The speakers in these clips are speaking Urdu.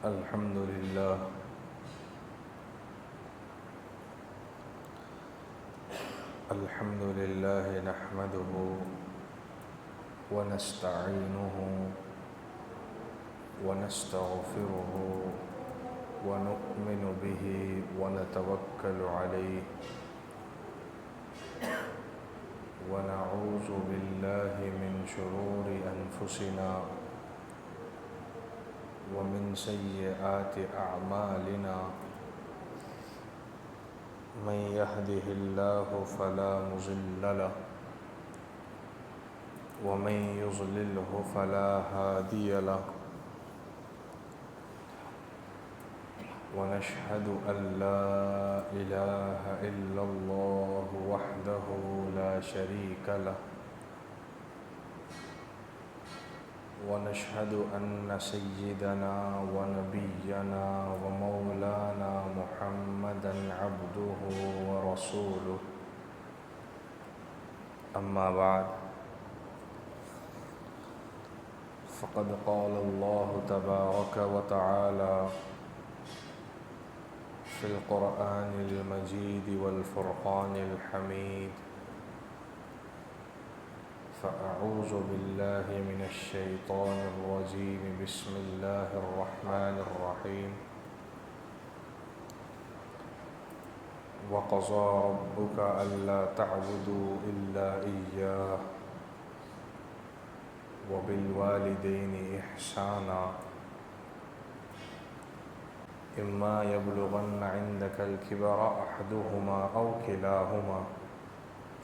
الحمد لله نحمده ونستعينه ونستغفره ونؤمن به ونتوكل عليه ونعوذ بالله من شرور أنفسنا ومن سيئات أعمالنا من يهده الله فلا مضل له ومن يضلله فلا هادي له ونشهد أن لا إله إلا الله وحده لا شريك له ونشهد أن سيدنا ونبينا ومولانا محمدا عبده ورسوله أما بعد فقد قال الله تبارك وتعالى في القرآن المجيد والفرقان الحميد فأعوذ بالله من الشيطان الرجيم بسم الله الرحمن الرحيم وقضى ربك ألا تعبدوا إلا إياه وبالوالدين إحسانا إما يبلغن عندك الكبر أحدهما أو كلاهما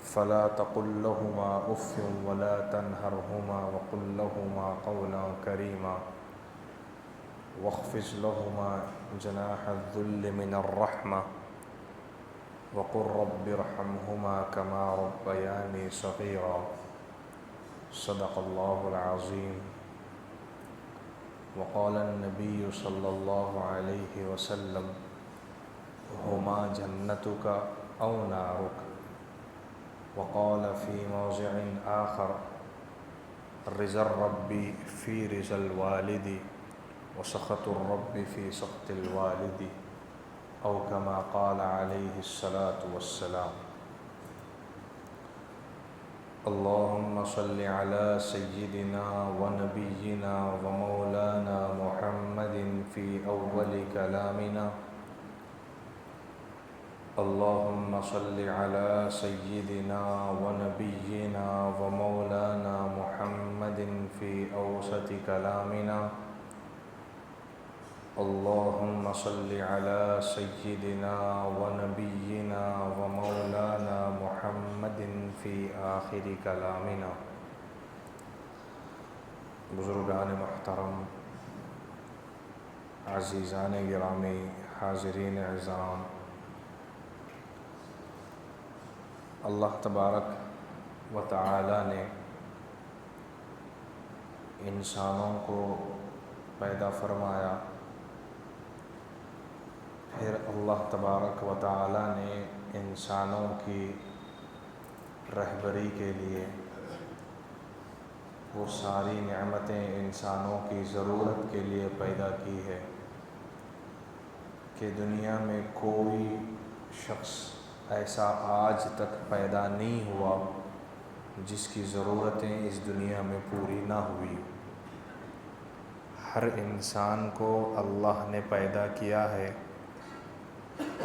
فلا تقل لهما أف ولا تنهرهما وقل لهما قولا كريما واخفض لهما جناح الذل من الرحمة وقل رب ارحمهما كما ربياني صغيرا صدق الله العظيم وقال النبي صلى الله عليه وسلم هما جنتك أو نارك وقال في موضع آخر رضا الرب في رضا الوالد وسخط الرب في سخط الوالد أو كما قال عليه الصلاة والسلام اللهم صل على سيدنا ونبينا ومولانا محمد في أول كلامنا اللهم صل على سيدنا ونبينا ومولانا محمد في أوسط كلامنا اللهم صل على سيدنا ونبينا ومولانا محمد في آخر كلامنا بزرگان محترم، عزیزان گرامی، حاضرین اعظام، اللہ تبارک و تعالی نے انسانوں کو پیدا فرمایا، پھر اللہ تبارک و تعالی نے انسانوں کی رہبری کے لیے وہ ساری نعمتیں انسانوں کی ضرورت کے لیے پیدا کی ہے کہ دنیا میں کوئی شخص ایسا آج تک پیدا نہیں ہوا جس کی ضرورتیں اس دنیا میں پوری نہ ہوئی۔ ہر انسان کو اللہ نے پیدا کیا ہے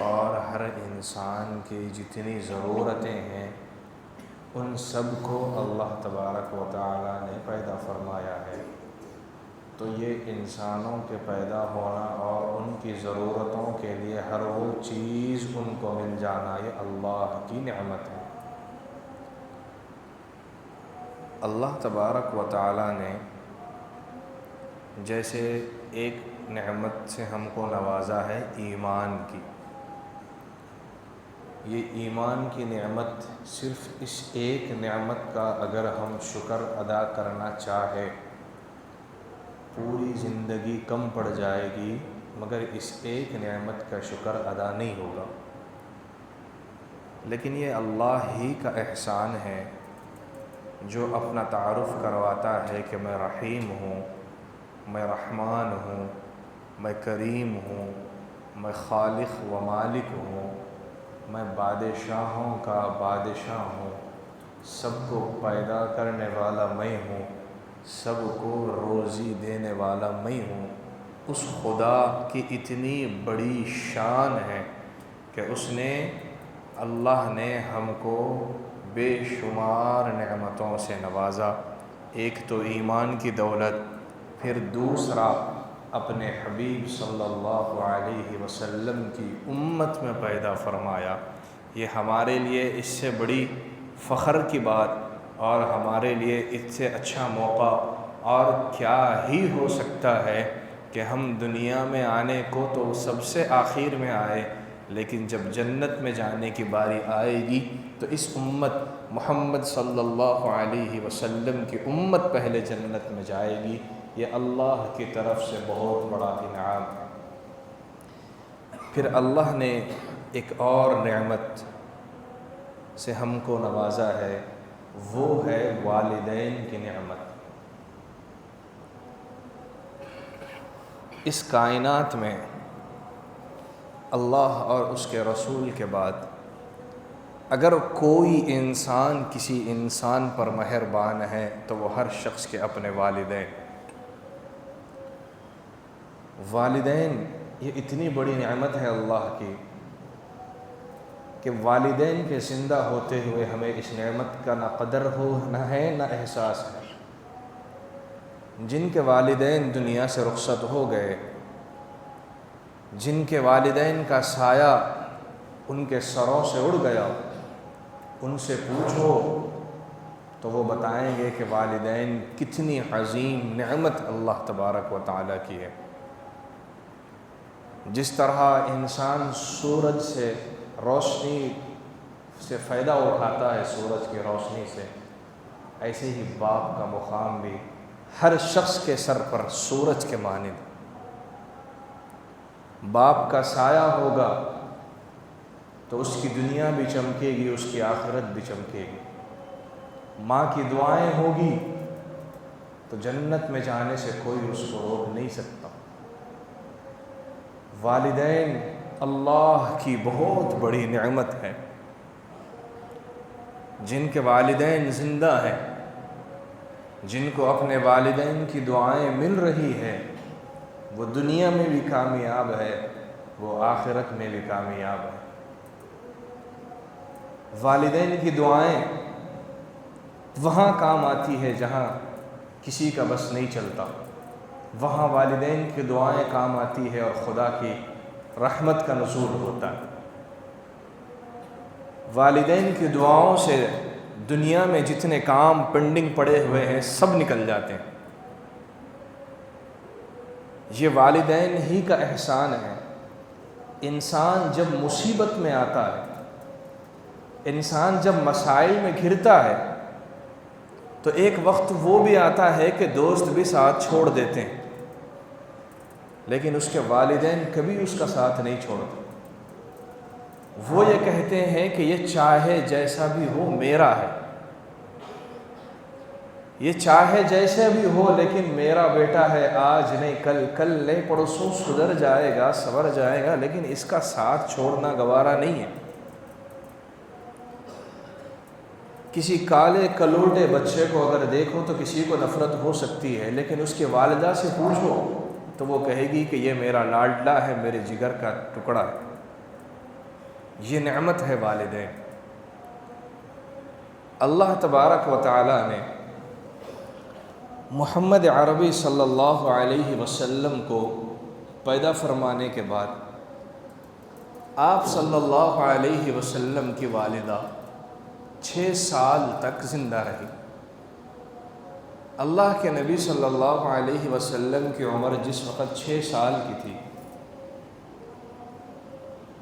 اور ہر انسان کی جتنی ضرورتیں ہیں ان سب کو اللہ تبارک و تعالی نے پیدا فرمایا ہے۔ تو یہ انسانوں کے پیدا ہونا اور ان کی ضرورتوں کے لیے ہر وہ چیز ان کو مل جانا، یہ اللہ کی نعمت ہے۔ اللہ تبارک و تعالی نے جیسے ایک نعمت سے ہم کو نوازا ہے ایمان کی، یہ ایمان کی نعمت صرف اس ایک نعمت کا اگر ہم شکر ادا کرنا چاہے پوری زندگی کم پڑ جائے گی، مگر اس ایک نعمت کا شکر ادا نہیں ہوگا۔ لیکن یہ اللہ ہی کا احسان ہے جو اپنا تعارف کرواتا ہے کہ میں رحیم ہوں، میں رحمان ہوں، میں کریم ہوں، میں خالق و مالک ہوں، میں بادشاہوں کا بادشاہ ہوں، سب کو پیدا کرنے والا میں ہوں، سب کو روزی دینے والا میں ہوں۔ اس خدا کی اتنی بڑی شان ہے کہ اس نے اللہ نے ہم کو بے شمار نعمتوں سے نوازا۔ ایک تو ایمان کی دولت، پھر دوسرا اپنے حبیب صلی اللہ علیہ وسلم کی امت میں پیدا فرمایا۔ یہ ہمارے لیے اس سے بڑی فخر کی بات اور ہمارے لیے اس سے اچھا موقع اور کیا ہی ہو سکتا ہے کہ ہم دنیا میں آنے کو تو سب سے آخر میں آئے، لیکن جب جنت میں جانے کی باری آئے گی تو اس امت محمد صلی اللہ علیہ وسلم کی امت پہلے جنت میں جائے گی۔ یہ اللہ کی طرف سے بہت بڑا انعام ہے۔ پھر اللہ نے ایک اور نعمت سے ہم کو نوازا ہے، وہ ہے والدین کی نعمت۔ اس کائنات میں اللہ اور اس کے رسول کے بعد اگر کوئی انسان کسی انسان پر مہربان ہے تو وہ ہر شخص کے اپنے والدین یہ اتنی بڑی نعمت ہے اللہ کی کہ والدین کے زندہ ہوتے ہوئے ہمیں اس نعمت کا نہ قدر ہو نہ ہے نہ احساس ہے۔ جن کے والدین دنیا سے رخصت ہو گئے، جن کے والدین کا سایہ ان کے سروں سے اڑ گیا، ان سے پوچھو تو وہ بتائیں گے کہ والدین کتنی عظیم نعمت اللہ تبارک و تعالیٰ کی ہے۔ جس طرح انسان سورج سے روشنی سے فائدہ اٹھاتا ہے، سورج کی روشنی سے، ایسے ہی باپ کا مقام بھی ہر شخص کے سر پر سورج کے مانند۔ باپ کا سایہ ہوگا تو اس کی دنیا بھی چمکے گی، اس کی آخرت بھی چمکے گی۔ ماں کی دعائیں ہوگی تو جنت میں جانے سے کوئی اس کو روک نہیں سکتا۔ والدین اللہ کی بہت بڑی نعمت ہے۔ جن کے والدین زندہ ہیں، جن کو اپنے والدین کی دعائیں مل رہی ہیں، وہ دنیا میں بھی کامیاب ہے، وہ آخرت میں بھی کامیاب ہے۔ والدین کی دعائیں وہاں کام آتی ہے جہاں کسی کا بس نہیں چلتا، وہاں والدین کی دعائیں کام آتی ہے اور خدا کی رحمت کا نزول ہوتا ہے۔ والدین کی دعاؤں سے دنیا میں جتنے کام پینڈنگ پڑے ہوئے ہیں سب نکل جاتے ہیں۔ یہ والدین ہی کا احسان ہے۔ انسان جب مصیبت میں آتا ہے، انسان جب مسائل میں گھرتا ہے تو ایک وقت وہ بھی آتا ہے کہ دوست بھی ساتھ چھوڑ دیتے ہیں، لیکن اس کے والدین کبھی اس کا ساتھ نہیں چھوڑتے۔ وہ یہ کہتے ہیں کہ یہ چاہے جیسا بھی ہو میرا ہے، یہ چاہے جیسے بھی ہو لیکن میرا بیٹا ہے، آج نہیں کل، کل نہیں پرسوں سدھر جائے گا، سنور جائے گا، لیکن اس کا ساتھ چھوڑنا گوارا نہیں ہے۔ کسی کالے کلوٹے بچے کو اگر دیکھو تو کسی کو نفرت ہو سکتی ہے، لیکن اس کے والدہ سے پوچھو تو وہ کہے گی کہ یہ میرا لاڈلا ہے، میرے جگر کا ٹکڑا ہے۔ یہ نعمت ہے والدین۔ اللہ تبارک و تعالیٰ نے محمد عربی صلی اللہ علیہ وسلم کو پیدا فرمانے کے بعد آپ صلی اللہ علیہ وسلم کی والدہ 6 سال تک زندہ رہی۔ اللہ کے نبی صلی اللہ علیہ وسلم کی عمر جس وقت 6 سال کی تھی،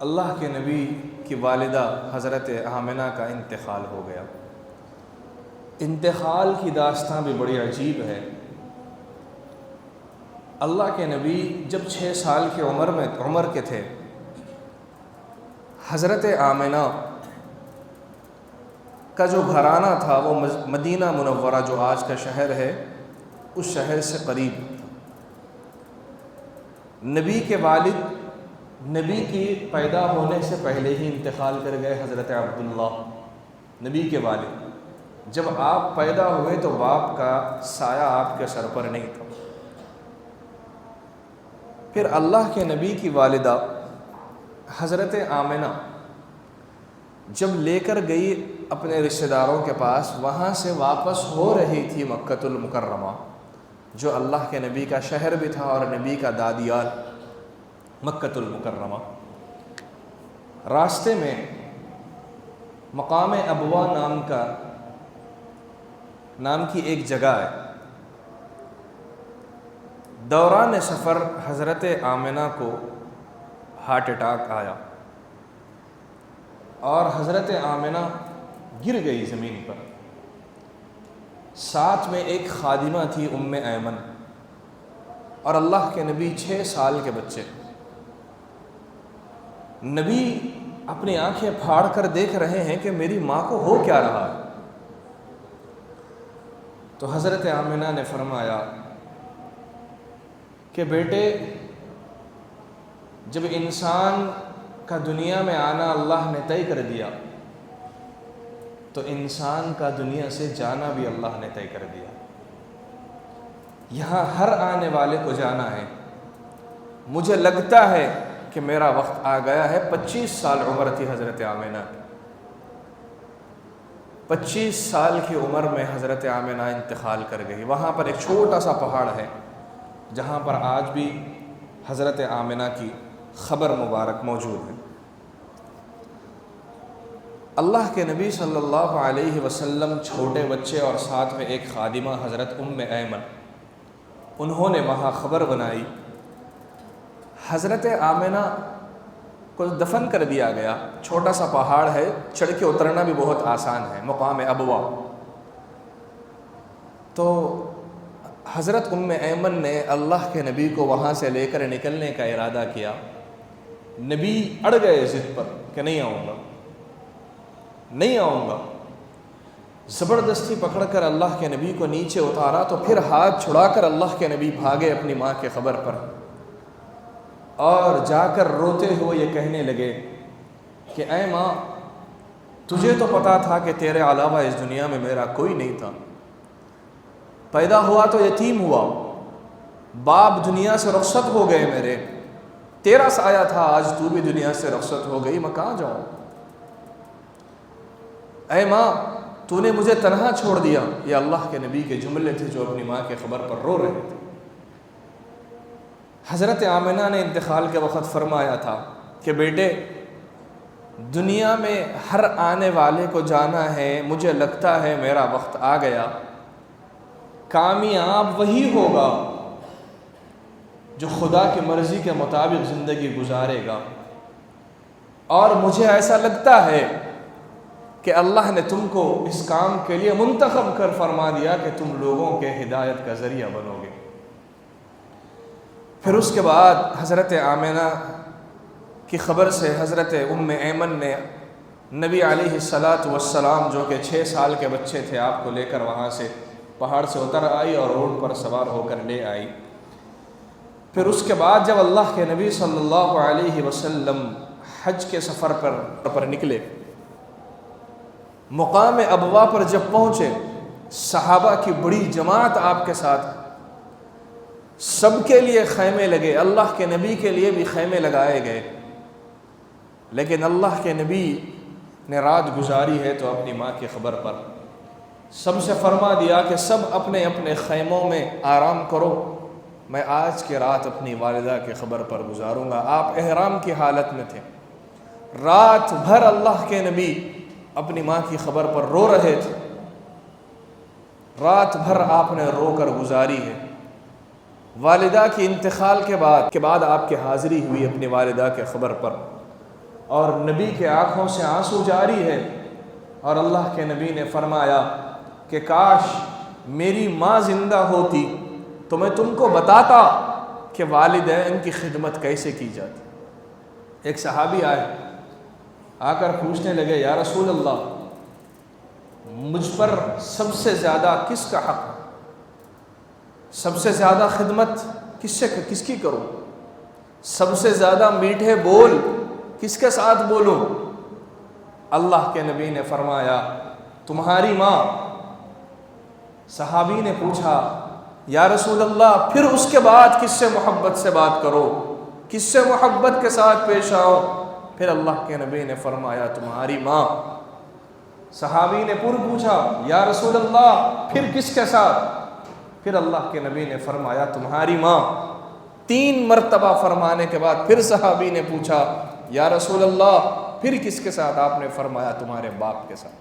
اللہ کے نبی کی والدہ حضرت آمنہ کا انتقال ہو گیا۔ انتقال کی داستان بھی بڑی عجیب ہے۔ اللہ کے نبی جب 6 سال کی عمر کے تھے، حضرت آمنہ کا جو گھرانہ تھا وہ مدینہ منورہ جو آج کا شہر ہے، اس شہر سے قریب تھا۔ نبی کے والد نبی کی پیدا ہونے سے پہلے ہی انتقال کر گئے، حضرت عبداللہ نبی کے والد۔ جب آپ پیدا ہوئے تو باپ کا سایہ آپ کے سر پر نہیں تھا۔ پھر اللہ کے نبی کی والدہ حضرت آمنہ جب لے کر گئی اپنے رشتہ داروں کے پاس، وہاں سے واپس ہو رہی تھی مکۃ المکرمہ، جو اللہ کے نبی کا شہر بھی تھا اور نبی کا دادیال مکۃ المکرمہ۔ راستے میں مقام ابوا نام کی ایک جگہ ہے۔ دوران سفر حضرت آمنہ کو ہارٹ اٹیک آیا اور حضرت آمنہ گر گئی زمین پر۔ ساتھ میں ایک خادمہ تھی ام ایمن، اور اللہ کے نبی 6 سال کے بچے۔ نبی اپنی آنکھیں پھاڑ کر دیکھ رہے ہیں کہ میری ماں کو ہو کیا رہا ہے۔ تو حضرت آمنہ نے فرمایا کہ بیٹے، جب انسان کا دنیا میں آنا اللہ نے طے کر دیا تو انسان کا دنیا سے جانا بھی اللہ نے طے کر دیا۔ یہاں ہر آنے والے کو جانا ہے۔ مجھے لگتا ہے کہ میرا وقت آ گیا ہے۔ 25 سال عمر تھی حضرت آمنہ کی۔ 25 سال کی عمر میں حضرت آمنہ انتقال کر گئی۔ وہاں پر ایک چھوٹا سا پہاڑ ہے جہاں پر آج بھی حضرت آمنہ کی خبر مبارک موجود ہے۔ اللہ کے نبی صلی اللہ علیہ وسلم چھوٹے بچے اور ساتھ میں ایک خادمہ حضرت ام ایمن، انہوں نے وہاں خبر بنائی حضرت آمنہ کو دفن کر دیا گیا۔ چھوٹا سا پہاڑ ہے، چڑھ کے اترنا بھی بہت آسان ہے، مقام ابوا۔ تو حضرت ام ایمن نے اللہ کے نبی کو وہاں سے لے کر نکلنے کا ارادہ کیا۔ نبی اڑ گئے ضد پر کہ نہیں آؤں گا، نہیں آؤں گا۔ زبردستی پکڑ کر اللہ کے نبی کو نیچے اتارا تو پھر ہاتھ چھڑا کر اللہ کے نبی بھاگے اپنی ماں کے خبر پر، اور جا کر روتے ہوئے یہ کہنے لگے کہ اے ماں، تجھے تو پتا تھا کہ تیرے علاوہ اس دنیا میں میرا کوئی نہیں تھا۔ پیدا ہوا تو یتیم ہوا، باپ دنیا سے رخصت ہو گئے میرے، تیرا سایہ تھا، آج تو بھی دنیا سے رخصت ہو گئی، میں کہاں جاؤں؟ اے ماں، تو نے مجھے تنہا چھوڑ دیا۔ یہ اللہ کے نبی کے جملے تھے جو اپنی ماں کے خبر پر رو رہے تھے۔ حضرت آمنہ نے انتقال کے وقت فرمایا تھا کہ بیٹے، دنیا میں ہر آنے والے کو جانا ہے، مجھے لگتا ہے میرا وقت آ گیا۔ کامیاب وہی ہوگا جو خدا کی مرضی کے مطابق زندگی گزارے گا، اور مجھے ایسا لگتا ہے کہ اللہ نے تم کو اس کام کے لیے منتخب کر فرما دیا کہ تم لوگوں کے ہدایت کا ذریعہ بنو گے۔ پھر اس کے بعد حضرت آمنہ کی خبر سے حضرت ام ایمن نے نبی علیہ السلام جو کہ 6 سال کے بچے تھے، آپ کو لے کر وہاں سے پہاڑ سے اتر آئی اور اونٹ پر سوار ہو کر لے آئی۔ پھر اس کے بعد جب اللہ کے نبی صلی اللہ علیہ وسلم حج کے سفر پر نکلے، مقام ابوا پر جب پہنچے، صحابہ کی بڑی جماعت آپ کے ساتھ، سب کے لیے خیمے لگے، اللہ کے نبی کے لیے بھی خیمے لگائے گئے، لیکن اللہ کے نبی نے رات گزاری ہے تو اپنی ماں کی خبر پر سب سے فرما دیا کہ سب اپنے اپنے خیموں میں آرام کرو، میں آج کی رات اپنی والدہ کی خبر پر گزاروں گا۔ آپ احرام کی حالت میں تھے، رات بھر اللہ کے نبی اپنی ماں کی خبر پر رو رہے تھے، رات بھر آپ نے رو کر گزاری ہے۔ والدہ کی انتقال کے بعد آپ کی حاضری ہوئی اپنی والدہ کے خبر پر، اور نبی کے آنکھوں سے آنسو جاری ہے، اور اللہ کے نبی نے فرمایا کہ کاش میری ماں زندہ ہوتی تو میں تم کو بتاتا کہ والدین کی خدمت کیسے کی جاتی۔ ایک صحابی آ کر پوچھنے لگے، یا رسول اللہ، مجھ پر سب سے زیادہ کس کا حق ہے؟ سب سے زیادہ خدمت کس کی کروں؟ سب سے زیادہ میٹھے بول کس کے ساتھ بولوں؟ اللہ کے نبی نے فرمایا تمہاری ماں۔ صحابی نے پوچھا یا رسول اللہ پھر اس کے بعد کس سے محبت سے بات کرو، کس سے محبت کے ساتھ پیش آؤ؟ پھر اللہ کے نبی نے فرمایا تمہاری ماں۔ صحابی نے پھر پوچھا یا رسول اللہ پھر کس کے ساتھ؟ پھر اللہ کے نبی نے فرمایا تمہاری ماں۔ 3 مرتبہ فرمانے کے بعد پھر صحابی نے پوچھا یا رسول اللہ پھر کس کے ساتھ؟ آپ نے فرمایا تمہارے باپ کے ساتھ۔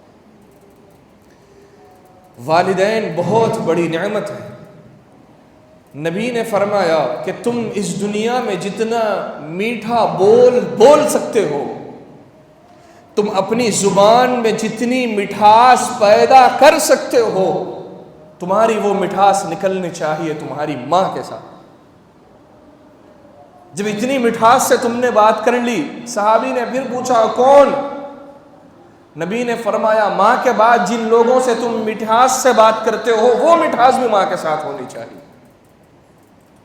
والدین بہت بڑی نعمت ہے۔ نبی نے فرمایا کہ تم اس دنیا میں جتنا میٹھا بول سکتے ہو، تم اپنی زبان میں جتنی مٹھاس پیدا کر سکتے ہو، تمہاری وہ مٹھاس نکلنی چاہیے تمہاری ماں کے ساتھ۔ جب اتنی مٹھاس سے تم نے بات کر لی، صحابی نے پھر پوچھا کون؟ نبی نے فرمایا ماں کے بعد جن لوگوں سے تم مٹھاس سے بات کرتے ہو وہ مٹھاس بھی ماں کے ساتھ ہونی چاہیے۔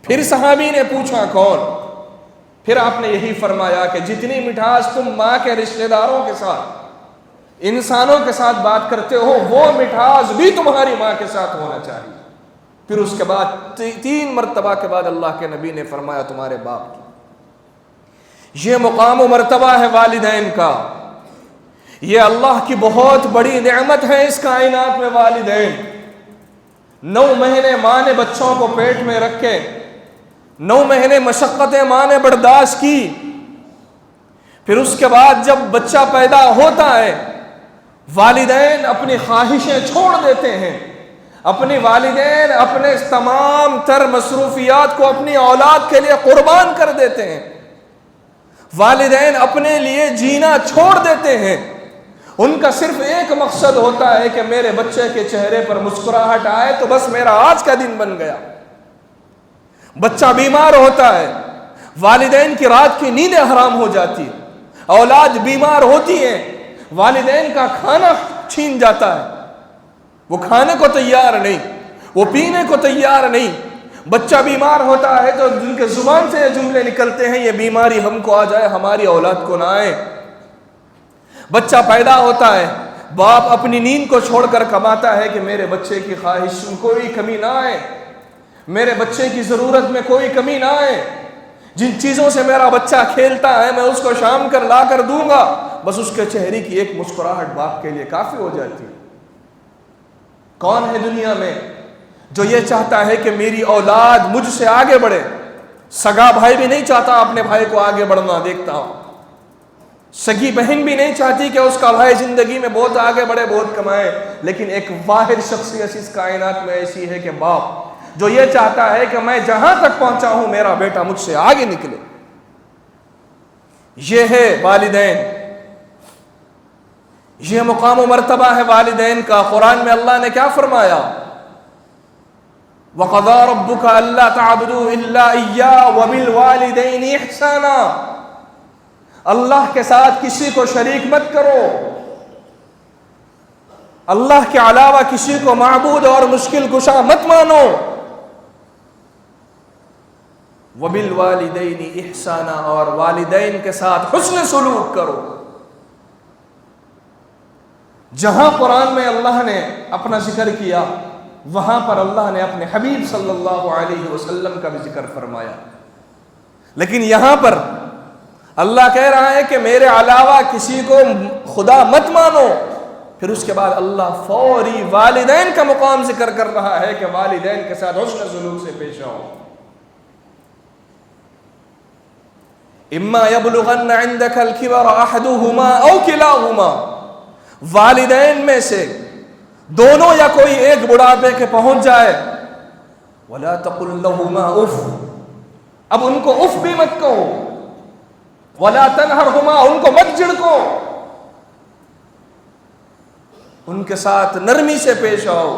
پھر صحابی نے پوچھا کون؟ پھر آپ نے یہی فرمایا کہ جتنی مٹھاس تم ماں کے رشتہ داروں کے ساتھ، انسانوں کے ساتھ بات کرتے ہو، وہ مٹھاس بھی تمہاری ماں کے ساتھ ہونا چاہیے۔ پھر اس کے بعد 3 مرتبہ کے بعد اللہ کے نبی نے فرمایا تمہارے باپ کی۔ یہ مقام و مرتبہ ہے والدین کا، یہ اللہ کی بہت بڑی نعمت ہے اس کائنات میں۔ والدین 9 مہینے ماں نے بچوں کو پیٹ میں رکھے، 9 مہینے مشقتیں ماں نے برداشت کی، پھر اس کے بعد جب بچہ پیدا ہوتا ہے والدین اپنی خواہشیں چھوڑ دیتے ہیں، اپنی والدین اپنے تمام تر مصروفیات کو اپنی اولاد کے لیے قربان کر دیتے ہیں، والدین اپنے لیے جینا چھوڑ دیتے ہیں۔ ان کا صرف ایک مقصد ہوتا ہے کہ میرے بچے کے چہرے پر مسکراہٹ آئے تو بس میرا آج کا دن بن گیا۔ بچہ بیمار ہوتا ہے، والدین کی رات کی نیندیں حرام ہو جاتی، اولاد بیمار ہوتی ہے، والدین کا کھانا چھین جاتا ہے، وہ کھانے کو تیار نہیں، وہ پینے کو تیار نہیں۔ بچہ بیمار ہوتا ہے تو جن کے زبان سے یہ جملے نکلتے ہیں یہ بیماری ہم کو آ جائے ہماری اولاد کو نہ آئے۔ بچہ پیدا ہوتا ہے، باپ اپنی نیند کو چھوڑ کر کماتا ہے کہ میرے بچے کی خواہش میں کوئی کمی نہ آئے، میرے بچے کی ضرورت میں کوئی کمی نہ آئے، جن چیزوں سے میرا بچہ کھیلتا ہے میں اس کو شام کر لا کر دوں گا، بس اس کے چہرے کی ایک مسکراہٹ باپ کے لیے کافی ہو جاتی ہے۔ کون ہے دنیا میں جو یہ چاہتا ہے کہ میری اولاد مجھ سے آگے بڑھے؟ سگا بھائی بھی نہیں چاہتا اپنے بھائی کو آگے بڑھنا، دیکھتا ہوں سگی بہن بھی نہیں چاہتی کہ اس کا بھائی زندگی میں بہت آگے بڑھے، بہت کمائے، لیکن ایک واحد شخصیت اس کائنات میں ایسی ہے کہ باپ جو یہ چاہتا ہے کہ میں جہاں تک پہنچا ہوں میرا بیٹا مجھ سے آگے نکلے۔ یہ ہے والدین، یہ مقام و مرتبہ ہے والدین کا۔ قرآن میں اللہ نے کیا فرمایا؟ وَقَضَىٰ رَبُّكَ أَلَّا تَعْبُدُوا إِلَّا إِيَّاهُ وَبِالْوَالِدَيْنِ إِحْسَانًا۔ اللہ کے ساتھ کسی کو شریک مت کرو، اللہ کے علاوہ کسی کو معبود اور مشکل کشا مت مانو۔ وَبِالْوَالِدَيْنِ إِحْسَانًا، اور والدین کے ساتھ حسن سلوک کرو۔ جہاں قرآن میں اللہ نے اپنا ذکر کیا وہاں پر اللہ نے اپنے حبیب صلی اللہ علیہ وسلم کا بھی ذکر فرمایا، لیکن یہاں پر اللہ کہہ رہا ہے کہ میرے علاوہ کسی کو خدا مت مانو، پھر اس کے بعد اللہ فوری والدین کا مقام ذکر کر رہا ہے کہ والدین کے ساتھ حسن سلوک سے پیش آؤ۔ اما یبلغن عندک الکبر احدہما او کلاہما، والدین میں سے دونوں یا کوئی ایک بڑھاپے کے پہنچ جائے، ولا تقل لہما اف، اب ان کو اف بھی مت کہو، ولا تنہرہما، ان کو مت جھڑکو، ان کے ساتھ نرمی سے پیش آؤ۔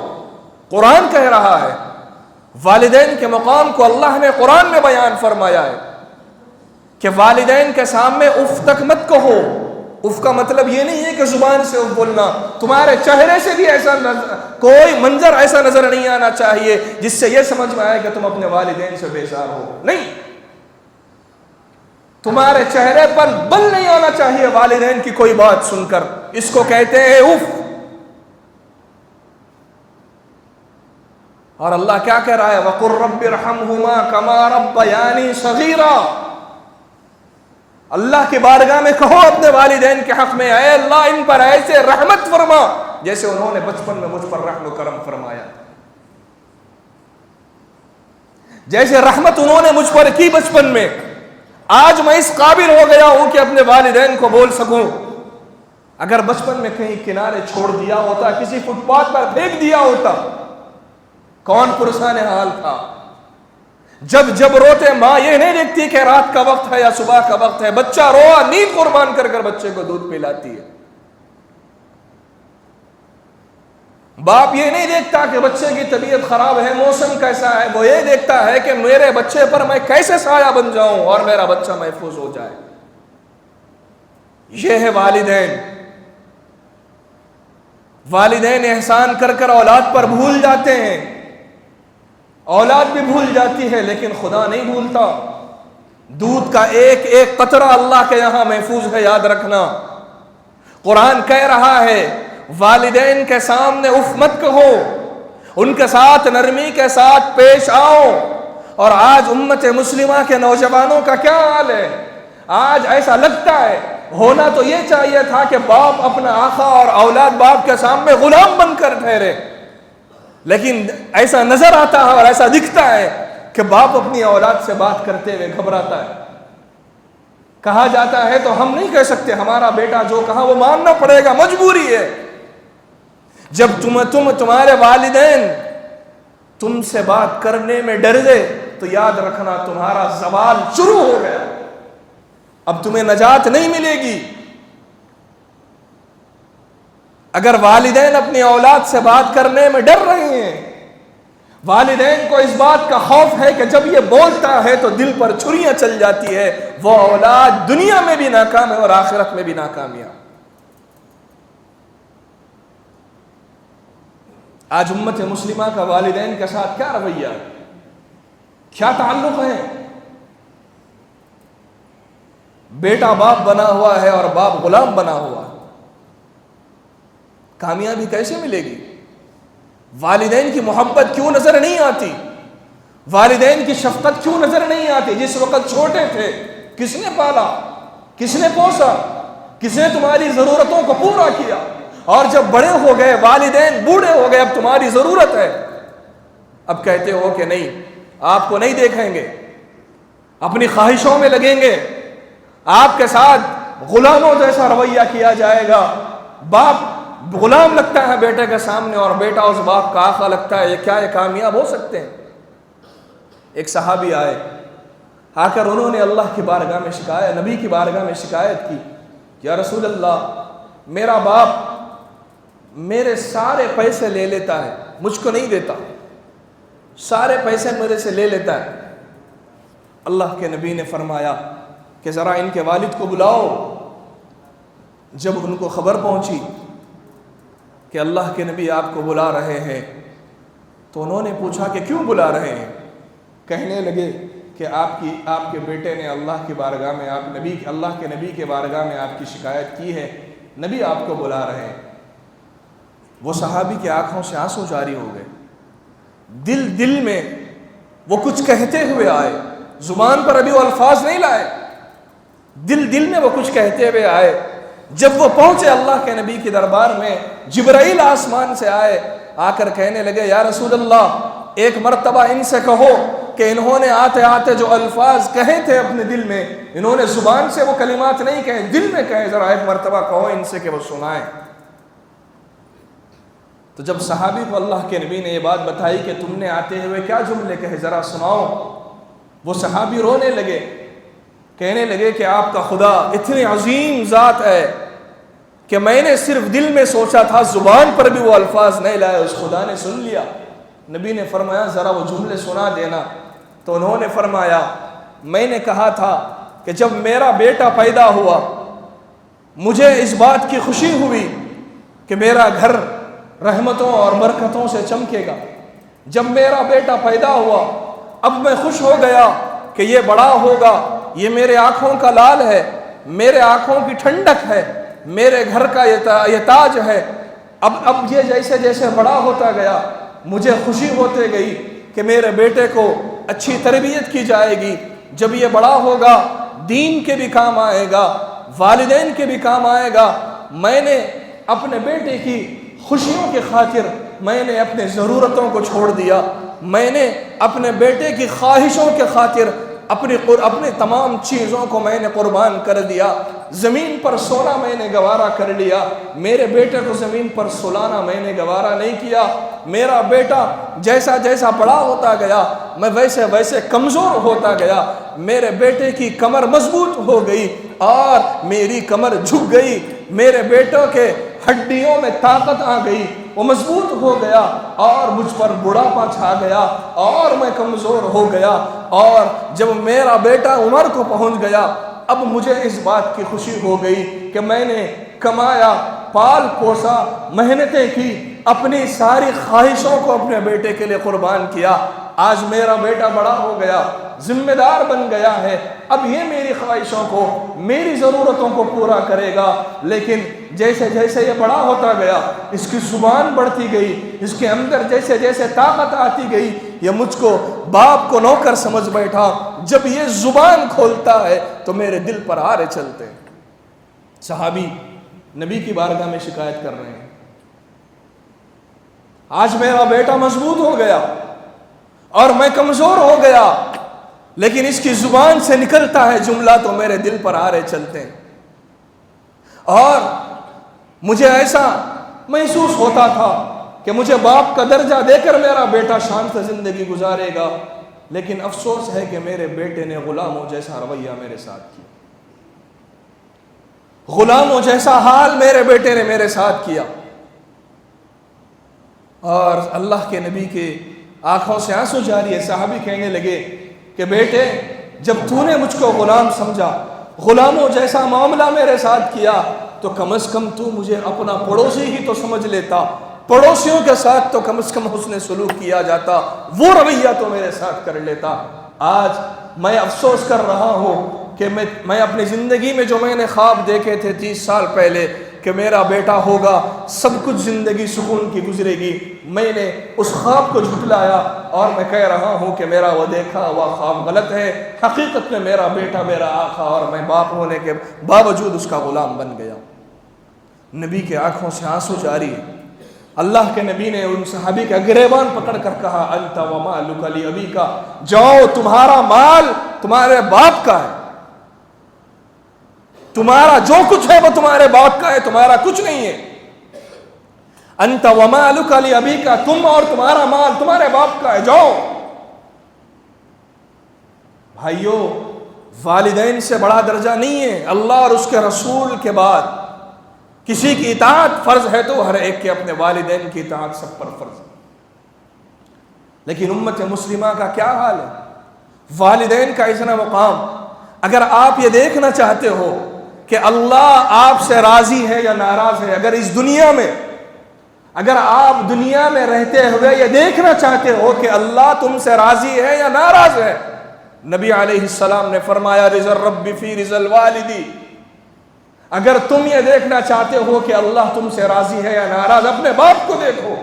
قرآن کہہ رہا ہے والدین کے مقام کو اللہ نے قرآن میں بیان فرمایا ہے کہ والدین کے سامنے اف تک مت کہو۔ اف کا مطلب یہ نہیں ہے کہ زبان سے اف بولنا، تمہارے چہرے سے بھی ایسا کوئی منظر ایسا نظر نہیں آنا چاہیے جس سے یہ سمجھ میں آئے کہ تم اپنے والدین سے بیزار ہو، نہیں۔ تمہارے چہرے پر بل نہیں آنا چاہیے والدین کی کوئی بات سن کر، اس کو کہتے ہیں اف۔ اور اللہ کیا کہہ رہا ہے؟ وَقُلْ رَبِّ ارْحَمْهُمَا كَمَا رَبَّيَانِي صَغِيرًا۔ اللہ کی بارگاہ میں کہو اپنے والدین کے حق میں، اے اللہ ان پر ایسے رحمت فرما جیسے انہوں نے بچپن میں مجھ پر رحم و کرم فرمایا، جیسے رحمت انہوں نے مجھ پر کی بچپن میں۔ آج میں اس قابل ہو گیا ہوں کہ اپنے والدین کو بول سکوں۔ اگر بچپن میں کہیں کنارے چھوڑ دیا ہوتا، کسی فٹ پاتھ پر پھینک دیا ہوتا، کون پرسان حال تھا؟ جب جب روتے، ماں یہ نہیں دیکھتی کہ رات کا وقت ہے یا صبح کا وقت ہے، بچہ روا نیند قربان کر کر بچے کو دودھ پلاتی ہے۔ باپ یہ نہیں دیکھتا کہ بچے کی طبیعت خراب ہے، موسم کیسا ہے، وہ یہ دیکھتا ہے کہ میرے بچے پر میں کیسے سایہ بن جاؤں اور میرا بچہ محفوظ ہو جائے۔ یہ ہے والدین۔ والدین احسان کر کر اولاد پر بھول جاتے ہیں، اولاد بھی بھول جاتی ہے، لیکن خدا نہیں بھولتا۔ دودھ کا ایک ایک قطرہ اللہ کے یہاں محفوظ ہے، یاد رکھنا۔ قرآن کہہ رہا ہے والدین کے سامنے اف مت کہو، ان کے ساتھ نرمی کے ساتھ پیش آؤ۔ اور آج امت مسلمہ کے نوجوانوں کا کیا حال ہے؟ آج ایسا لگتا ہے، ہونا تو یہ چاہیے تھا کہ باپ اپنا آقا اور اولاد باپ کے سامنے غلام بن کر ٹھہرے، لیکن ایسا نظر آتا ہے اور ایسا دکھتا ہے کہ باپ اپنی اولاد سے بات کرتے ہوئے گھبراتا ہے۔ کہا جاتا ہے تو ہم نہیں کہہ سکتے، ہمارا بیٹا جو کہا وہ ماننا پڑے گا، مجبوری ہے۔ جب تمہارے والدین تم سے بات کرنے میں ڈر گئے تو یاد رکھنا تمہارا زوال شروع ہو گیا، اب تمہیں نجات نہیں ملے گی۔ اگر والدین اپنی اولاد سے بات کرنے میں ڈر رہے ہیں، والدین کو اس بات کا خوف ہے کہ جب یہ بولتا ہے تو دل پر چھریاں چل جاتی ہے، وہ اولاد دنیا میں بھی ناکام ہے اور آخرت میں بھی ناکامیاب۔ آج امت مسلمہ کا والدین کے ساتھ کیا رویہ، کیا تعلق ہے؟ بیٹا باپ بنا ہوا ہے اور باپ غلام بنا ہوا ہے، کامیابی کیسے ملے گی؟ والدین کی محبت کیوں نظر نہیں آتی؟ والدین کی شفقت کیوں نظر نہیں آتی؟ جس وقت چھوٹے تھے کس نے پالا، کس نے پوسا، کس نے تمہاری ضرورتوں کو پورا کیا؟ اور جب بڑے ہو گئے، والدین بوڑھے ہو گئے، اب تمہاری ضرورت ہے، اب کہتے ہو کہ نہیں، آپ کو نہیں دیکھیں گے، اپنی خواہشوں میں لگیں گے، آپ کے ساتھ غلاموں جیسا رویہ کیا جائے گا۔ باپ غلام لگتا ہے بیٹے کے سامنے اور بیٹا اس باپ کا آقا لگتا ہے، یہ کیا یہ کامیاب ہو سکتے ہیں؟ ایک صحابی آئے، آ کر انہوں نے اللہ کی بارگاہ میں شکایت، نبی کی بارگاہ میں شکایت کی، یا رسول اللہ، میرا باپ میرے سارے پیسے لے لیتا ہے، مجھ کو نہیں دیتا، سارے پیسے میرے سے لے لیتا ہے۔ اللہ کے نبی نے فرمایا کہ ذرا ان کے والد کو بلاؤ۔ جب ان کو خبر پہنچی کہ اللہ کے نبی آپ کو بلا رہے ہیں تو انہوں نے پوچھا کہ کیوں بلا رہے ہیں؟ کہنے لگے کہ آپ کے بیٹے نے اللہ کی بارگاہ میں اللہ کے نبی کے بارگاہ میں آپ کی شکایت کی ہے، نبی آپ کو بلا رہے ہیں۔ وہ صحابی کی آنکھوں سے آنسو جاری ہو گئے، دل میں وہ کچھ کہتے ہوئے آئے، زبان پر ابھی وہ الفاظ نہیں لائے، دل میں وہ کچھ کہتے ہوئے آئے۔ جب وہ پہنچے اللہ کے نبی کے دربار میں، جبرائیل آسمان سے آئے، آ کر کہنے لگے یا رسول اللہ، ایک مرتبہ ان سے کہو کہ انہوں نے آتے آتے جو الفاظ کہے تھے اپنے دل میں، انہوں نے زبان سے وہ کلمات نہیں کہے، دل میں کہے، ذرا ایک مرتبہ کہو ان سے کہ وہ سنائیں۔ تو جب صحابی کو اللہ کے نبی نے یہ بات بتائی کہ تم نے آتے ہوئے کیا جملے کہے، ذرا سناؤ، وہ صحابی رونے لگے، کہنے لگے کہ آپ کا خدا اتنی عظیم ذات ہے کہ میں نے صرف دل میں سوچا تھا، زبان پر بھی وہ الفاظ نہیں لائے، اس خدا نے سن لیا۔ نبی نے فرمایا ذرا وہ جملے سنا دینا۔ تو انہوں نے فرمایا میں نے کہا تھا کہ جب میرا بیٹا پیدا ہوا مجھے اس بات کی خوشی ہوئی کہ میرا گھر رحمتوں اور برکتوں سے چمکے گا۔ جب میرا بیٹا پیدا ہوا اب میں خوش ہو گیا کہ یہ بڑا ہوگا، یہ میرے آنکھوں کا لال ہے، میرے آنکھوں کی ٹھنڈک ہے، میرے گھر کا یہ تاج ہے۔ اب یہ جیسے جیسے بڑا ہوتا گیا مجھے خوشی ہوتے گئی کہ میرے بیٹے کو اچھی تربیت کی جائے گی، جب یہ بڑا ہوگا دین کے بھی کام آئے گا، والدین کے بھی کام آئے گا۔ میں نے اپنے بیٹے کی خوشیوں کی خاطر میں نے اپنے ضرورتوں کو چھوڑ دیا، میں نے اپنے بیٹے کی خواہشوں کے خاطر اپنی تمام چیزوں کو میں نے قربان کر دیا۔ زمین پر سونا میں نے گوارا کر لیا، میرے بیٹے کو زمین پر سلانا میں نے گوارا نہیں کیا۔ میرا بیٹا جیسا جیسا بڑا ہوتا گیا میں ویسے ویسے کمزور ہوتا گیا۔ میرے بیٹے کی کمر مضبوط ہو گئی اور میری کمر جھک گئی، میرے بیٹوں کے ہڈیوں میں طاقت آ گئی، وہ مضبوط ہو گیا اور مجھ پر بڑھاپا چھا گیا اور میں کمزور ہو گیا۔ اور جب میرا بیٹا عمر کو پہنچ گیا اب مجھے اس بات کی خوشی ہو گئی کہ میں نے کمایا، پال پوسا، محنتیں کی، اپنی ساری خواہشوں کو اپنے بیٹے کے لیے قربان کیا۔ آج میرا بیٹا بڑا ہو گیا، ذمہ دار بن گیا ہے، اب یہ میری خواہشوں کو، میری ضرورتوں کو پورا کرے گا۔ لیکن جیسے جیسے یہ بڑا ہوتا گیا اس کی زبان بڑھتی گئی، اس کے اندر جیسے جیسے طاقت آتی گئی، یہ مجھ کو باپ کو نوکر سمجھ بیٹھا۔ جب یہ زبان کھولتا ہے تو میرے دل پر آرے چلتے ہیں۔ صحابی نبی کی بارگاہ میں شکایت کر رہے ہیں، آج میرا بیٹا مضبوط ہو گیا اور میں کمزور ہو گیا، لیکن اس کی زبان سے نکلتا ہے جملہ تو میرے دل پر آرے چلتے ہیں۔ اور مجھے ایسا محسوس ہوتا تھا کہ مجھے باپ کا درجہ دے کر میرا بیٹا شان سے زندگی گزارے گا، لیکن افسوس ہے کہ میرے بیٹے نے غلاموں جیسا رویہ میرے ساتھ کیا، غلاموں جیسا حال میرے بیٹے نے میرے ساتھ کیا۔ اور اللہ کے نبی کے آنکھوں سے آنسو جاری ہے۔ صحابی کہنے لگے کہ بیٹے جب تو نے مجھ کو غلام سمجھا، غلاموں جیسا معاملہ میرے ساتھ کیا، تو کم از کم تو مجھے اپنا پڑوسی ہی تو سمجھ لیتا، پڑوسیوں کے ساتھ تو کم از کم حسن سلوک کیا جاتا، وہ رویہ تو میرے ساتھ کر لیتا۔ آج میں افسوس کر رہا ہوں کہ میں اپنی زندگی میں جو میں نے خواب دیکھے تھے 30 سال پہلے کہ میرا بیٹا ہوگا، سب کچھ زندگی سکون کی گزرے گی، میں نے اس خواب کو جھٹلایا اور میں کہہ رہا ہوں کہ میرا وہ دیکھا ہوا خواب غلط ہے۔ حقیقت میں میرا بیٹا میرا آقا اور میں باپ ہونے کے باوجود اس کا غلام بن گیا۔ نبی کے آنکھوں سے آنسو جاری ہے۔ اللہ کے نبی نے ان صحابی کا گریبان پکڑ کر کہا انت ومالک لابیک، جاؤ تمہارا مال تمہارے باپ کا ہے، تمہارا جو کچھ ہے وہ تمہارے باپ کا ہے، تمہارا کچھ نہیں ہے۔ انت ومالک لابیک، تم اور تمہارا مال تمہارے باپ کا ہے، جاؤ۔ بھائیو والدین سے بڑا درجہ نہیں ہے، اللہ اور اس کے رسول کے بعد کسی کی اطاعت فرض ہے تو ہر ایک کے اپنے والدین کی اطاعت سب پر فرض ہے۔ لیکن امت مسلمہ کا کیا حال ہے؟ والدین کا اتنا مقام، اگر آپ یہ دیکھنا چاہتے ہو کہ اللہ آپ سے راضی ہے یا ناراض ہے، اگر آپ دنیا میں رہتے ہوئے یہ دیکھنا چاہتے ہو کہ اللہ تم سے راضی ہے یا ناراض ہے، نبی علیہ السلام نے فرمایا رضا الرب فی رضا الوالدی، اگر تم یہ دیکھنا چاہتے ہو کہ اللہ تم سے راضی ہے یا ناراض، اپنے باپ کو دیکھو،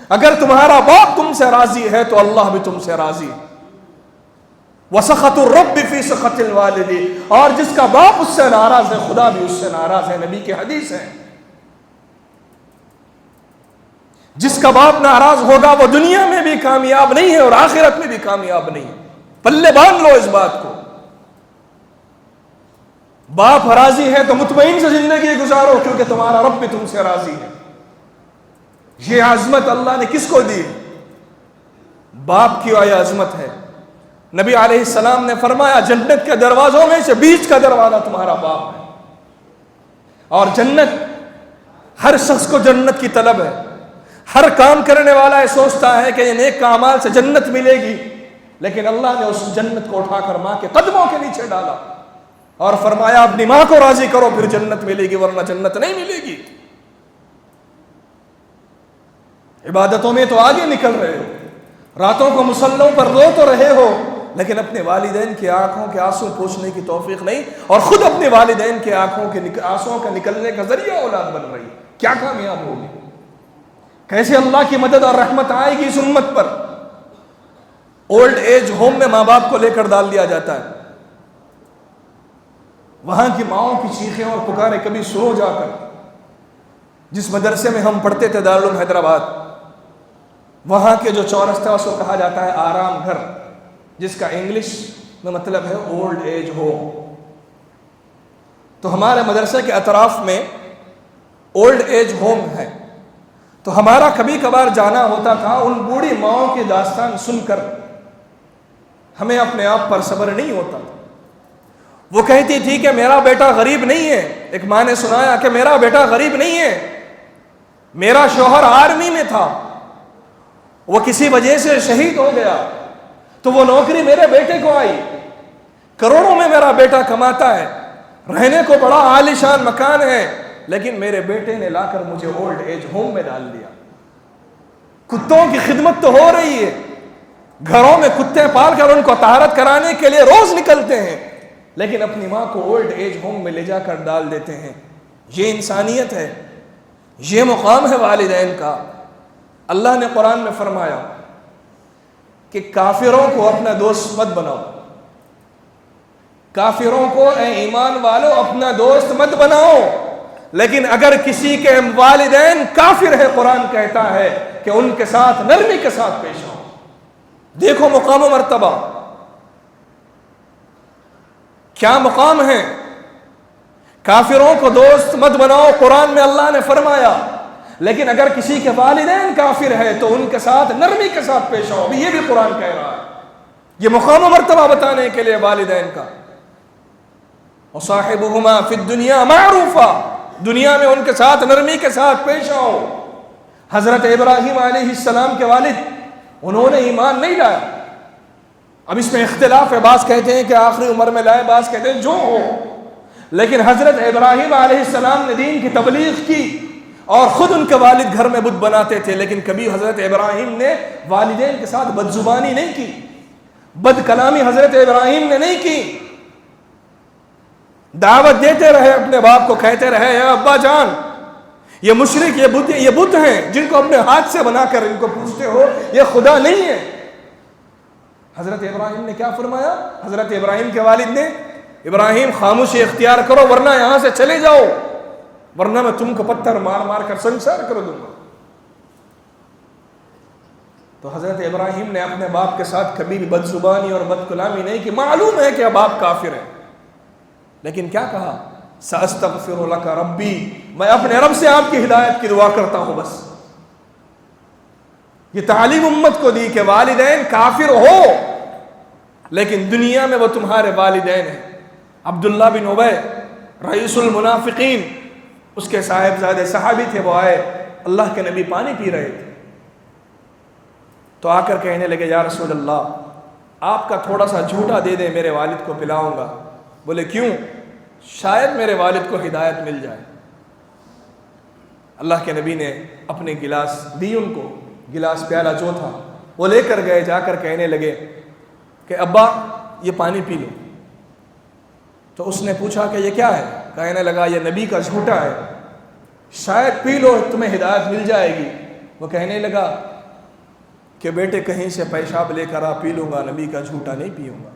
اگر تمہارا باپ تم سے راضی ہے تو اللہ بھی تم سے راضی ہے۔ وسخط الرب فی سخط الوالدی، اور جس کا باپ اس سے ناراض ہے خدا بھی اس سے ناراض ہے، نبی کی حدیث ہے۔ جس کا باپ ناراض ہوگا وہ دنیا میں بھی کامیاب نہیں ہے اور آخرت میں بھی کامیاب نہیں ہے، پلے باندھ لو اس بات کو۔ باپ راضی ہے تو مطمئن سے زندگی گزارو کیونکہ تمہارا رب بھی تم سے راضی ہے۔ یہ عظمت اللہ نے کس کو دی؟ باپ کی یہ عظمت ہے۔ نبی علیہ السلام نے فرمایا جنت کے دروازوں میں سے بیچ کا دروازہ تمہارا باپ ہے، اور جنت ہر شخص کو جنت کی طلب ہے، ہر کام کرنے والا یہ سوچتا ہے کہ یہ نیک اعمال سے جنت ملے گی، لیکن اللہ نے اس جنت کو اٹھا کر ماں کے قدموں کے نیچے ڈالا اور فرمایا اپنی ماں کو راضی کرو پھر جنت ملے گی ورنہ جنت نہیں ملے گی۔ عبادتوں میں تو آگے نکل رہے ہو، راتوں کو مصلوں پر رو تو رہے ہو، لیکن اپنے والدین کی آنکھوں کے آنسو پوچھنے کی توفیق نہیں، اور خود اپنے والدین کے آنکھوں کے آنسوں کا نکلنے کا ذریعہ اولاد بن رہی ہے، کیا کامیاب ہوگی؟ کیسے اللہ کی مدد اور رحمت آئے گی اس امت پر؟ اولڈ ایج ہوم میں ماں باپ کو لے کر ڈال دیا جاتا ہے، وہاں کی ماؤں کی چیخیں اور پکاریں کبھی سنو جا کر۔ جس مدرسے میں ہم پڑھتے تھے دارالعلوم حیدرآباد، وہاں کے جو چورستہ اس کو کہا جاتا ہے آرام گھر، جس کا انگلش میں مطلب ہے اولڈ ایج ہوم۔ تو ہمارے مدرسے کے اطراف میں اولڈ ایج ہوم ہے، تو ہمارا کبھی کبھار جانا ہوتا تھا۔ ان بوڑھی ماؤں کی داستان سن کر ہمیں اپنے آپ پر صبر نہیں ہوتا۔ وہ کہتی تھی کہ میرا بیٹا غریب نہیں ہے، ایک ماں نے سنایا کہ میرا بیٹا غریب نہیں ہے، میرا شوہر آرمی میں تھا، وہ کسی وجہ سے شہید ہو گیا، تو وہ نوکری میرے بیٹے کو آئی، کروڑوں میں میرا بیٹا کماتا ہے، رہنے کو بڑا عالیشان مکان ہے، لیکن میرے بیٹے نے لا کر مجھے اولڈ ایج ہوم میں ڈال دیا۔ کتوں کی خدمت تو ہو رہی ہے، گھروں میں کتے پال کر ان کو طہارت کرانے کے لیے روز نکلتے ہیں، لیکن اپنی ماں کو اولڈ ایج ہوم میں لے جا کر ڈال دیتے ہیں۔ یہ انسانیت ہے، یہ مقام ہے والدین کا۔ اللہ نے قرآن میں فرمایا کہ کافروں کو اپنا دوست مت بناؤ، کافروں کو اے ایمان والو اپنا دوست مت بناؤ، لیکن اگر کسی کے والدین کافر ہے، قرآن کہتا ہے کہ ان کے ساتھ نرمی کے ساتھ پیش آؤ۔ دیکھو مقام و مرتبہ، کیا مقام ہے۔ کافروں کو دوست مت بناؤ، قرآن میں اللہ نے فرمایا، لیکن اگر کسی کے والدین کافر ہے تو ان کے ساتھ نرمی کے ساتھ پیش آؤ، یہ بھی قرآن کہہ رہا ہے۔ یہ مقام و مرتبہ بتانے کے لیے والدین کا۔ وصاحبہما فی الدنیا معروفا، دنیا میں ان کے ساتھ نرمی کے ساتھ پیش آؤ۔ حضرت ابراہیم علیہ السلام کے والد، انہوں نے ایمان نہیں لایا۔ اب اس میں اختلاف ہے، بعض کہتے ہیں کہ آخری عمر میں لائے، بعض کہتے ہیں جو ہو، لیکن حضرت ابراہیم علیہ السلام نے دین کی تبلیغ کی، اور خود ان کے والد گھر میں بت بناتے تھے، لیکن کبھی حضرت ابراہیم نے والدین کے ساتھ بد زبانی نہیں کی، بد کلامی حضرت ابراہیم نے نہیں کی۔ دعوت دیتے رہے اپنے باپ کو، کہتے رہے اے ابا جان، یہ مشرک، یہ بت ہیں جن کو اپنے ہاتھ سے بنا کر ان کو پوجتے ہو، یہ خدا نہیں ہے۔ حضرت ابراہیم نے کیا فرمایا؟ حضرت ابراہیم کے والد نے، ابراہیم خاموشی اختیار کرو ورنہ یہاں سے چلے جاؤ، ورنہ میں تم کو پتھر مار مار کر سنسار کر دوں گا۔ تو حضرت ابراہیم نے اپنے باپ کے ساتھ کبھی بھی بد زبانی اور بد کلامی نہیں کی۔ معلوم ہے کہ اب باپ کافر ہے، لیکن کیا کہا؟ سأستغفر لک ربی، میں اپنے رب سے آپ کی ہدایت کی دعا کرتا ہوں بس۔ یہ تعلیم امت کو دی کہ والدین کافر ہو لیکن دنیا میں وہ تمہارے والدین ہیں۔ عبداللہ بن ابی رئیس المنافقین، اس کے صاحبزادے صحابی تھے، وہ آئے، اللہ کے نبی پانی پی رہے تھے، تو آ کر کہنے لگے یا رسول اللہ آپ کا تھوڑا سا جھوٹا دے دیں، میرے والد کو پلاؤں گا۔ بولے کیوں؟ شاید میرے والد کو ہدایت مل جائے۔ اللہ کے نبی نے اپنے گلاس دی ان کو، گلاس پیالہ جو تھا وہ لے کر گئے، جا کر کہنے لگے کہ ابا یہ پانی پی لو۔ تو اس نے پوچھا کہ یہ کیا ہے؟ کہنے لگا یہ نبی کا جھوٹا ہے، شاید پی لو تمہیں ہدایت مل جائے گی۔ وہ کہنے لگا کہ بیٹے کہیں سے پیشاب لے کر آ، پی لوں گا، نبی کا جھوٹا نہیں پیوں گا۔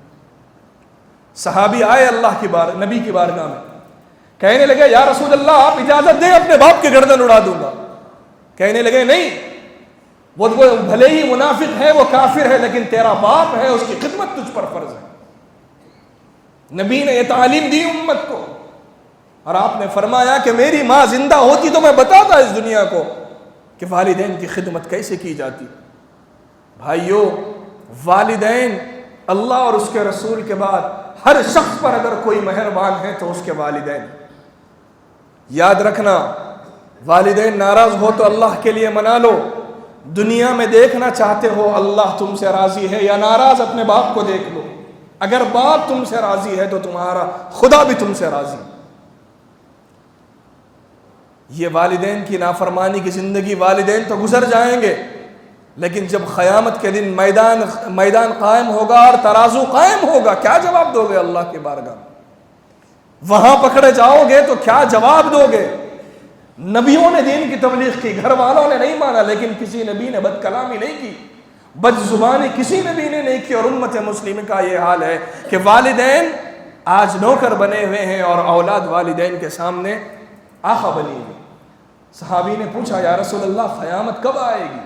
صحابی آئے نبی کی بارگاہ میں، کہنے لگے یا رسول اللہ آپ اجازت دیں اپنے باپ کی گردن اڑا دوں گا۔ کہنے لگے نہیں، وہ بھلے ہی منافق ہے، وہ کافر ہے، لیکن تیرا باپ ہے، اس کی خدمت تجھ پر فرض ہے۔ نبی نے یہ تعلیم دی امت کو، اور آپ نے فرمایا کہ میری ماں زندہ ہوتی تو میں بتاتا اس دنیا کو کہ والدین کی خدمت کیسے کی جاتی۔ بھائیو، والدین اللہ اور اس کے رسول کے بعد ہر شخص پر اگر کوئی مہربان ہے تو اس کے والدین۔ یاد رکھنا، والدین ناراض ہو تو اللہ کے لیے منا لو۔ دنیا میں دیکھنا چاہتے ہو اللہ تم سے راضی ہے یا ناراض، اپنے باپ کو دیکھ لو۔ اگر باپ تم سے راضی ہے تو تمہارا خدا بھی تم سے راضی۔ یہ والدین کی نافرمانی کی زندگی، والدین تو گزر جائیں گے، لیکن جب قیامت کے دن میدان قائم ہوگا اور ترازو قائم ہوگا، کیا جواب دو گے اللہ کی بارگاہ میں؟ وہاں پکڑے جاؤ گے تو کیا جواب دو گے؟ نبیوں نے دین کی تبلیغ کی، گھر والوں نے نہیں مانا، لیکن کسی نبی نے بد کلامی نہیں کی، بد زبانی کسی نبی نے نہیں کی۔ اور امت مسلمہ کا یہ حال ہے کہ والدین آج نوکر بنے ہوئے ہیں اور اولاد والدین کے سامنے آقا بنی ہوئی۔ صحابی نے پوچھا یا رسول اللہ قیامت کب آئے گی؟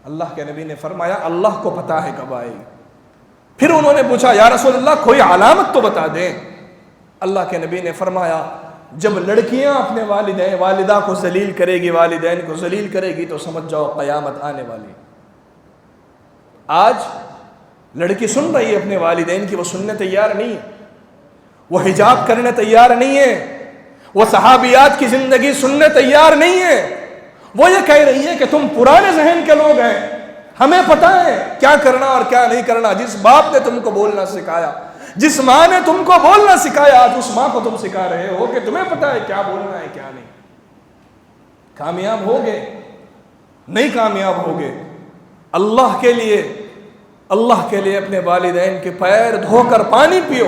اللہ کے نبی نے فرمایا اللہ کو پتا ہے کب آئے گی۔ پھر انہوں نے پوچھا یا رسول اللہ کوئی علامت تو بتا دیں۔ اللہ کے نبی نے فرمایا جب لڑکیاں اپنے والدہ کو ذلیل کرے گی، والدین کو ذلیل کرے گی، تو سمجھ جاؤ قیامت آنے والی۔ آج لڑکی سن رہی ہے اپنے والدین کی، وہ سننے تیار نہیں ہے، وہ حجاب کرنے تیار نہیں ہے، وہ صحابیات کی زندگی سننے تیار نہیں ہے۔ وہ یہ کہہ رہی ہے کہ تم پرانے ذہن کے لوگ ہیں، ہمیں پتہ ہے کیا کرنا اور کیا نہیں کرنا۔ جس باپ نے تم کو بولنا سکھایا، جس ماں نے تم کو بولنا سکھایا، آج اس ماں کو تم سکھا رہے ہو کہ تمہیں پتہ ہے کیا بولنا ہے کیا نہیں۔ کامیاب ہوگے؟ نہیں کامیاب ہوگے۔ اللہ کے لیے اپنے والدین کے پیر دھو کر پانی پیو۔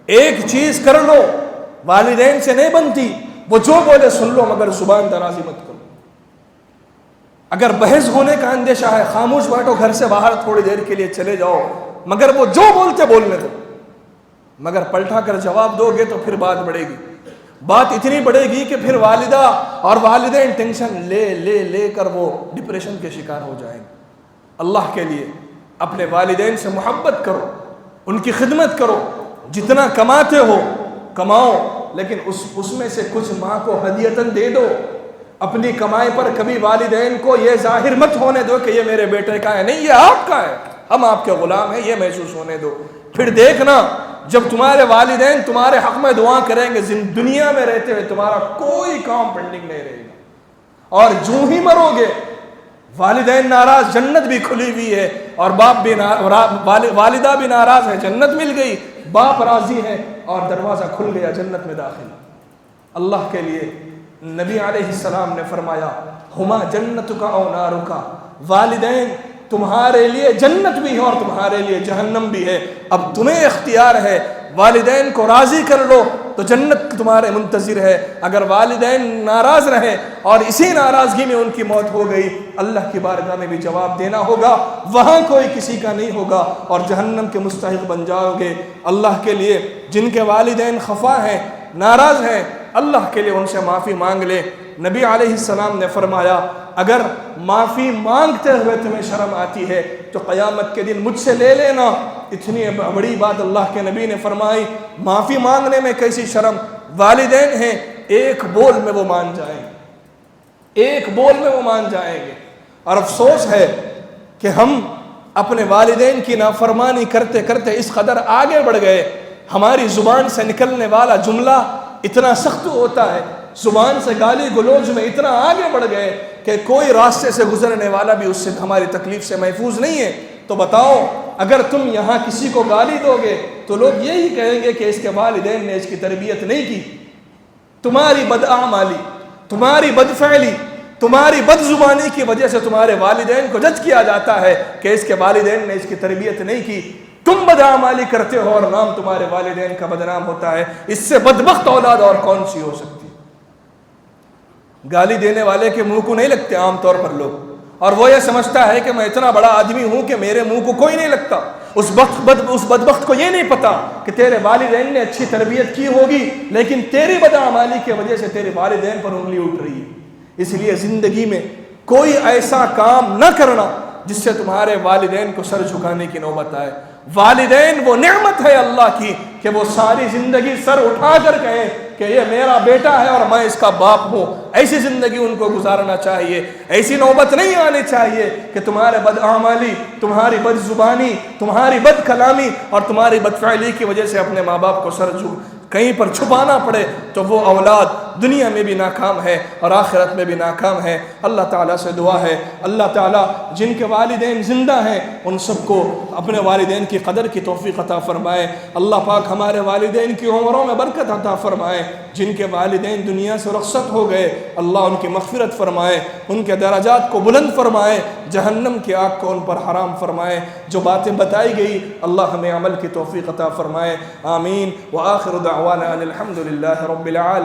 ایک چیز کر لو، والدین سے نہیں بنتی، وہ جو بولے سن لو، مگر زبان درازی مت کرو۔ اگر بحث ہونے کا اندیشہ ہے خاموش بیٹھو، گھر سے باہر تھوڑی دیر کے لیے چلے جاؤ، مگر وہ جو بولتے بولنے دو۔ مگر پلٹا کر جواب دو گے تو پھر بات بڑھے گی، بات اتنی بڑھے گی کہ پھر والدہ اور والدین ٹینشن لے کر وہ ڈپریشن کے شکار ہو جائیں گے۔ اللہ کے لیے اپنے والدین سے محبت کرو، ان کی خدمت کرو، جتنا کماتے ہو کماؤ، لیکن اس میں سے کچھ ماں کو ہدیتاً دے دو۔ اپنی کمائی پر کبھی والدین کو یہ ظاہر مت ہونے دو کہ یہ میرے بیٹے کا ہے، نہیں یہ آپ کا ہے، ہم آپ کے غلام ہیں، یہ محسوس ہونے دو۔ پھر دیکھنا جب تمہارے والدین تمہارے حق میں دعا کریں گے، دنیا میں رہتے ہوئے تمہارا کوئی کام پینڈنگ نہیں رہے گا، اور جو ہی مرو گے والدین ناراض، جنت بھی کھلی ہوئی ہے، اور والدہ بھی ناراض ہے، جنت مل گئی، باپ راضی ہے اور دروازہ کھل گیا، جنت میں داخل۔ اللہ کے لیے نبی علیہ السلام نے فرمایا ہما جنتک او نارک، والدین تمہارے لیے جنت بھی ہے اور تمہارے لیے جہنم بھی ہے۔ اب تمہیں اختیار ہے، والدین کو راضی کر لو تو جنت تمہارے منتظر ہے، اگر والدین ناراض رہے اور اسی ناراضگی میں ان کی موت ہو گئی، اللہ کی بارگاہ میں بھی جواب دینا ہوگا، وہاں کوئی کسی کا نہیں ہوگا اور جہنم کے مستحق بن جاؤ گے۔ اللہ کے لیے جن کے والدین خفا ہیں، ناراض ہیں، اللہ کے لیے ان سے معافی مانگ لے۔ نبی علیہ السلام نے فرمایا اگر معافی مانگتے ہوئے تمہیں شرم آتی ہے تو قیامت کے دن مجھ سے لے لینا۔ اتنی بڑی بات اللہ کے نبی نے فرمائی، معافی مانگنے میں کیسی شرم؟ والدین ہیں، ایک بول میں وہ مان جائیں گے، ایک بول میں وہ مان جائیں گے۔ اور افسوس ہے کہ ہم اپنے والدین کی نافرمانی کرتے کرتے اس قدر آگے بڑھ گئے، ہماری زبان سے نکلنے والا جملہ اتنا سخت ہوتا ہے، زبان سے گالی گلوچ میں اتنا آگے بڑھ گئے کہ کوئی راستے سے گزرنے والا بھی اس سے ہماری تکلیف سے محفوظ نہیں ہے۔ تو بتاؤ اگر تم یہاں کسی کو گالی دو گے تو لوگ یہی کہیں گے کہ اس کے والدین نے اس کی تربیت نہیں کی۔ تمہاری بدعمالی، تمہاری بدفعلی، تمہاری بد زبانی کی وجہ سے تمہارے والدین کو جج کیا جاتا ہے کہ اس کے والدین نے اس کی تربیت نہیں کی۔ تم بدعمالی کرتے ہو اور نام تمہارے والدین کا بدنام ہوتا ہے، اس سے بدبخت اولاد اور کون سی ہو سکتی؟ گالی دینے والے کے منہ کو نہیں لگتے عام طور پر لوگ، اور وہ یہ سمجھتا ہے کہ میں اتنا بڑا آدمی ہوں کہ میرے منہ کو کوئی نہیں لگتا۔ اس بدبخت کو یہ نہیں پتا کہ تیرے والدین نے اچھی تربیت کی ہوگی لیکن تیری بدعمالی کی وجہ سے تیرے والدین پر انگلی اٹھ رہی ہے۔ اس لیے زندگی میں کوئی ایسا کام نہ کرنا جس سے تمہارے والدین کو سر جھکانے کی نوبت آئے۔ والدین وہ نعمت ہے اللہ کی کہ وہ ساری زندگی سر اٹھا کر کہیں کہ یہ میرا بیٹا ہے اور میں اس کا باپ ہوں۔ ایسی زندگی ان کو گزارنا چاہیے، ایسی نوبت نہیں آنی چاہیے کہ تمہارے بدعمالی، تمہاری بد زبانی، تمہاری بد کلامی اور تمہاری بدفعلی کی وجہ سے اپنے ماں باپ کو سر کہیں پر چھپانا پڑے، تو وہ اولاد دنیا میں بھی ناکام ہے اور آخرت میں بھی ناکام ہے۔ اللہ تعالیٰ سے دعا ہے اللہ تعالیٰ جن کے والدین زندہ ہیں ان سب کو اپنے والدین کی قدر کی توفیق عطا فرمائے۔ اللہ پاک ہمارے والدین کی عمروں میں برکت عطا فرمائے۔ جن کے والدین دنیا سے رخصت ہو گئے اللہ ان کی مغفرت فرمائے، ان کے درجات کو بلند فرمائے، جہنم کی آگ کو ان پر حرام فرمائے۔ جو باتیں بتائی گئی اللہ ہمیں عمل کی توفیق عطا فرمائے، آمین۔ وآخر دعوانا ان الحمد للہ رب العالمین۔